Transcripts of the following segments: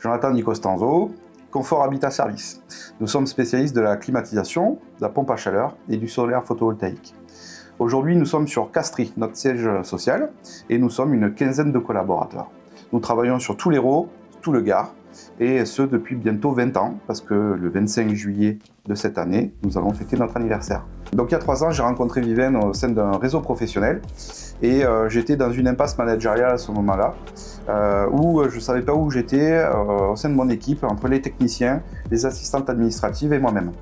Jonathan Di Costanzo, Confort Habitat Service. Nous sommes spécialistes de la climatisation, de la pompe à chaleur et du solaire photovoltaïque. Aujourd'hui, nous sommes sur Castries, notre siège social, et nous sommes une quinzaine de collaborateurs. Nous travaillons sur tout l'Hérault, tout le Gard, et ce depuis bientôt 20 ans, parce que le 25 juillet de cette année, nous allons fêter notre anniversaire. Donc il y a 3 ans, j'ai rencontré Viven au sein d'un réseau professionnel, et j'étais dans une impasse managériale à ce moment-là, où je ne savais pas où j'étais au sein de mon équipe, entre les techniciens, les assistantes administratives et moi-même.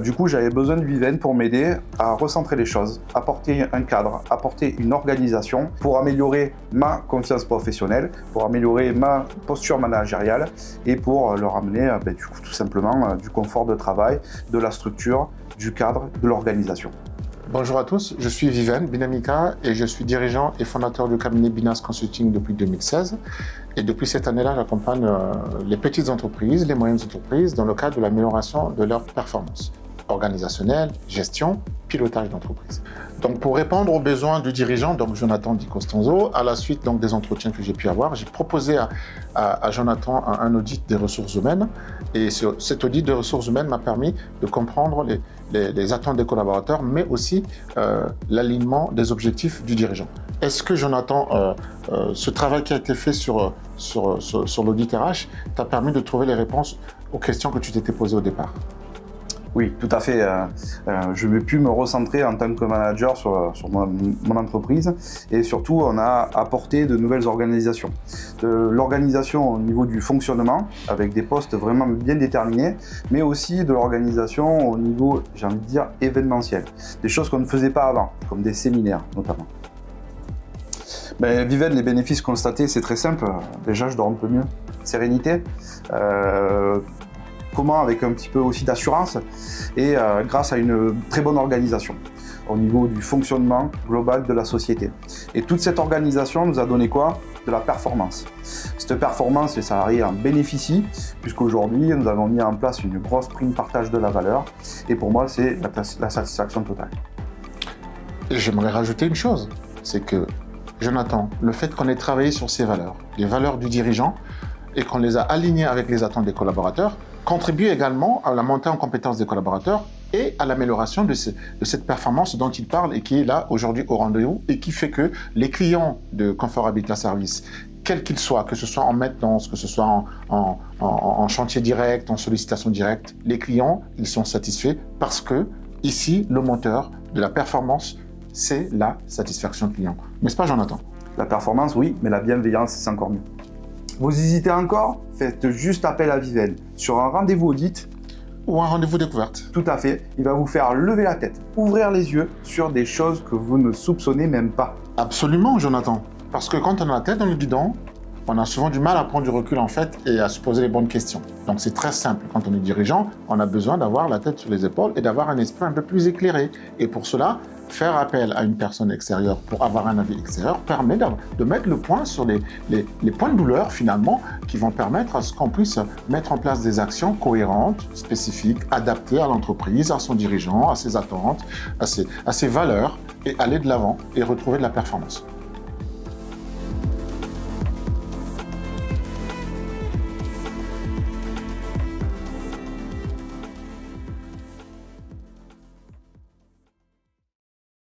Du coup, j'avais besoin de Viven pour m'aider à recentrer les choses, apporter un cadre, apporter une organisation pour améliorer ma confiance professionnelle, pour améliorer ma posture managériale et pour leur amener du coup, tout simplement du confort de travail, de la structure, du cadre, de l'organisation. Bonjour à tous, je suis Viven Binamika et je suis dirigeant et fondateur du cabinet Binas Consulting depuis 2016. Et depuis cette année-là, j'accompagne les petites entreprises, les moyennes entreprises dans le cadre de l'amélioration de leur performance organisationnelle, gestion, pilotage d'entreprise. Donc pour répondre aux besoins du dirigeant, donc Jonathan Di Costanzo, à la suite donc, des entretiens que j'ai pu avoir, j'ai proposé à Jonathan un audit des ressources humaines. Et cet audit des ressources humaines m'a permis de comprendre les attentes des collaborateurs, mais aussi l'alignement des objectifs du dirigeant. Est-ce que Jonathan, ce travail qui a été fait sur l'audit RH t'a permis de trouver les réponses aux questions que tu t'étais posées au départ? Oui, tout à fait. Je vais pu me recentrer en tant que manager sur mon entreprise et surtout on a apporté de nouvelles organisations. De l'organisation au niveau du fonctionnement avec des postes vraiment bien déterminés, mais aussi de l'organisation au niveau, j'ai envie de dire, événementiel. Des choses qu'on ne faisait pas avant, comme des séminaires notamment. Viven, les bénéfices constatés, c'est très simple. Déjà, je dors un peu mieux. Sérénité. Comment avec un petit peu aussi d'assurance et grâce à une très bonne organisation au niveau du fonctionnement global de la société. Et toute cette organisation nous a donné quoi? De la performance. Cette performance, les salariés en bénéficient puisqu'aujourd'hui nous avons mis en place une grosse prime partage de la valeur et pour moi c'est la satisfaction totale. J'aimerais rajouter une chose, c'est que Jonathan, le fait qu'on ait travaillé sur ces valeurs, les valeurs du dirigeant et qu'on les a alignées avec les attentes des collaborateurs, contribue également à la montée en compétence des collaborateurs et à l'amélioration de cette performance dont il parle et qui est là aujourd'hui au rendez-vous et qui fait que les clients de Confort Habitat Service, quels qu'ils soient, que ce soit en maintenance, que ce soit en chantier direct, en sollicitation directe, les clients, ils sont satisfaits parce que ici, le moteur de la performance, c'est la satisfaction client. N'est-ce pas, Jonathan? La performance, oui, mais la bienveillance, c'est encore mieux. Vous hésitez encore? Faites juste appel à Viven sur un rendez-vous audit ou un rendez-vous découverte. Tout à fait. Il va vous faire lever la tête, ouvrir les yeux sur des choses que vous ne soupçonnez même pas. Absolument, Jonathan. Parce que quand on a la tête dans le guidon, on a souvent du mal à prendre du recul en fait et à se poser les bonnes questions. Donc c'est très simple. Quand on est dirigeant, on a besoin d'avoir la tête sur les épaules et d'avoir un esprit un peu plus éclairé. Et pour cela, faire appel à une personne extérieure pour avoir un avis extérieur permet de mettre le point sur les points de douleur finalement qui vont permettre à ce qu'on puisse mettre en place des actions cohérentes, spécifiques, adaptées à l'entreprise, à son dirigeant, à ses attentes, à ses valeurs et aller de l'avant et retrouver de la performance.